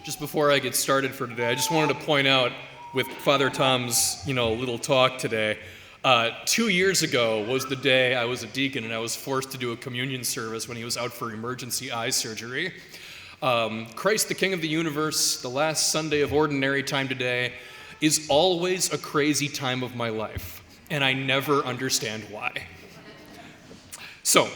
just before I get started for today, I just wanted to point out with Father Tom's, little talk today, 2 years ago was the day I was a deacon and I was forced to do a communion service when he was out for emergency eye surgery. Christ the King of the universe, the last Sunday of ordinary time today, is always a crazy time of my life, and I never understand why. So,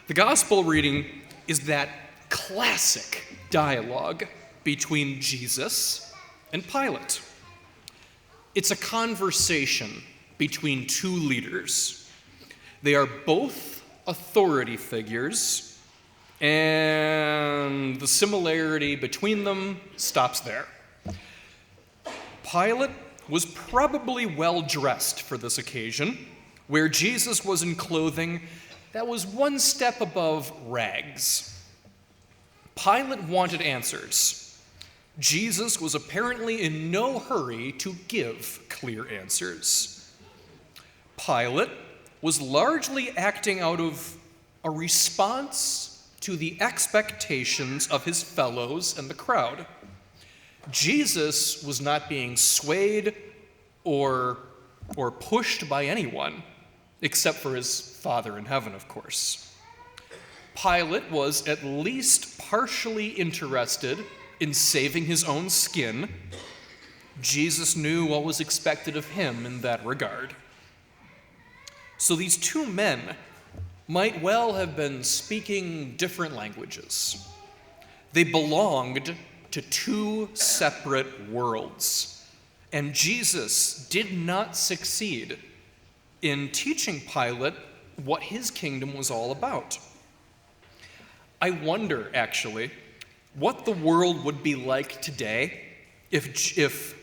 the gospel reading is that classic dialogue between Jesus and Pilate. It's a conversation between two leaders. They are both authority figures, and the similarity between them stops there. Pilate was probably well dressed for this occasion, where Jesus was in clothing that was one step above rags. Pilate wanted answers. Jesus was apparently in no hurry to give clear answers. Pilate was largely acting out of a response to the expectations of his fellows and the crowd. Jesus was not being swayed or pushed by anyone, except for his Father in heaven, of course. Pilate was at least partially interested in saving his own skin. Jesus knew what was expected of him in that regard. So these two men might well have been speaking different languages. They belonged to two separate worlds, and Jesus did not succeed in teaching Pilate what his kingdom was all about. I wonder, actually, what the world would be like today if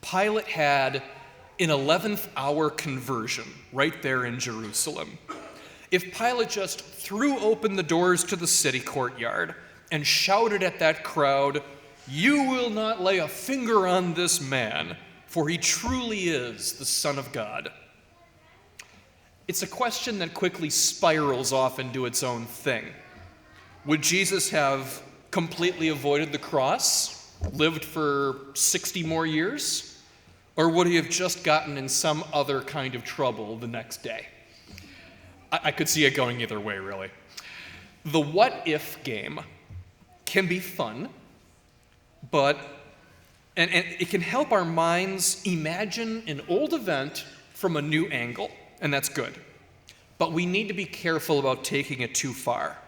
Pilate had an 11th hour conversion right there in Jerusalem. If Pilate just threw open the doors to the city courtyard and shouted at that crowd, "You will not lay a finger on this man, for he truly is the Son of God." It's a question that quickly spirals off into its own thing. Would Jesus have completely avoided the cross, lived for 60 more years, or would he have just gotten in some other kind of trouble the next day? I could see it going either way, really. The what-if game can be fun, and it can help our minds imagine an old event from a new angle, and that's good. But we need to be careful about taking it too far.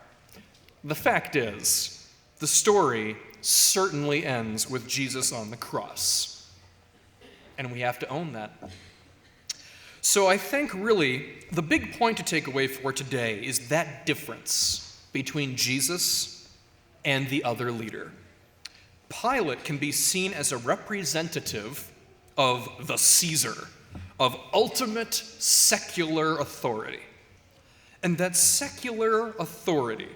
The fact is, the story certainly ends with Jesus on the cross, and we have to own that. So I think really the big point to take away for today is that difference between Jesus and the other leader. Pilate can be seen as a representative of the Caesar, of ultimate secular authority. And that secular authority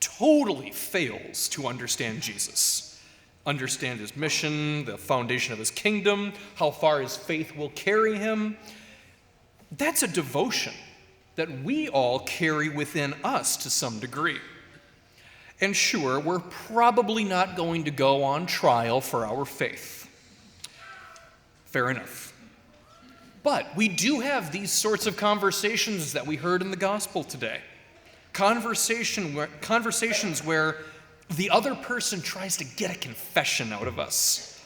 totally fails to understand Jesus, understand his mission, the foundation of his kingdom, how far his faith will carry him. That's a devotion that we all carry within us to some degree. And sure, we're probably not going to go on trial for our faith. Fair enough. But we do have these sorts of conversations that we heard in the gospel today. Conversations where the other person tries to get a confession out of us,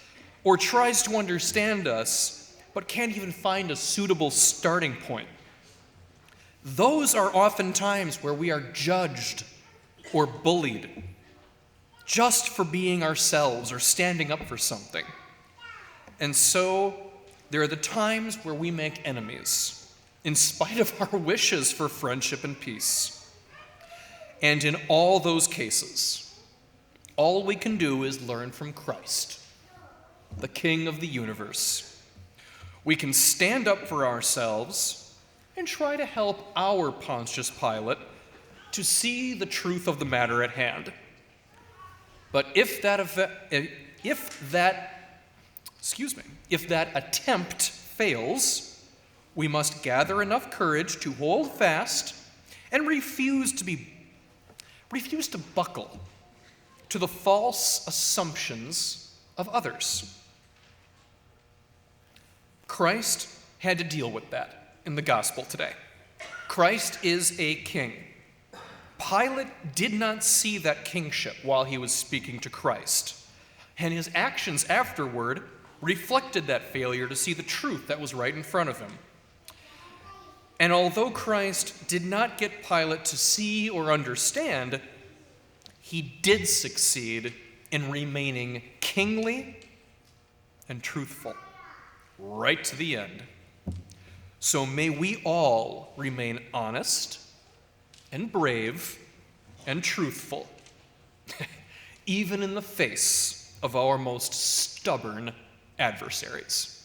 or tries to understand us, but can't even find a suitable starting point. Those are often times where we are judged or bullied just for being ourselves or standing up for something. And so there are the times where we make enemies in spite of our wishes for friendship and peace. And in all those cases, all we can do is learn from Christ, the King of the universe. We can stand up for ourselves and try to help our Pontius Pilate to see the truth of the matter at hand. But if that attempt fails, we must gather enough courage to hold fast and refuse to buckle to the false assumptions of others. Christ had to deal with that in the gospel today. Christ is a king. Pilate did not see that kingship while he was speaking to Christ, and his actions afterward reflected that failure to see the truth that was right in front of him. And although Christ did not get Pilate to see or understand, he did succeed in remaining kingly and truthful, right to the end. So may we all remain honest and brave and truthful, even in the face of our most stubborn adversaries.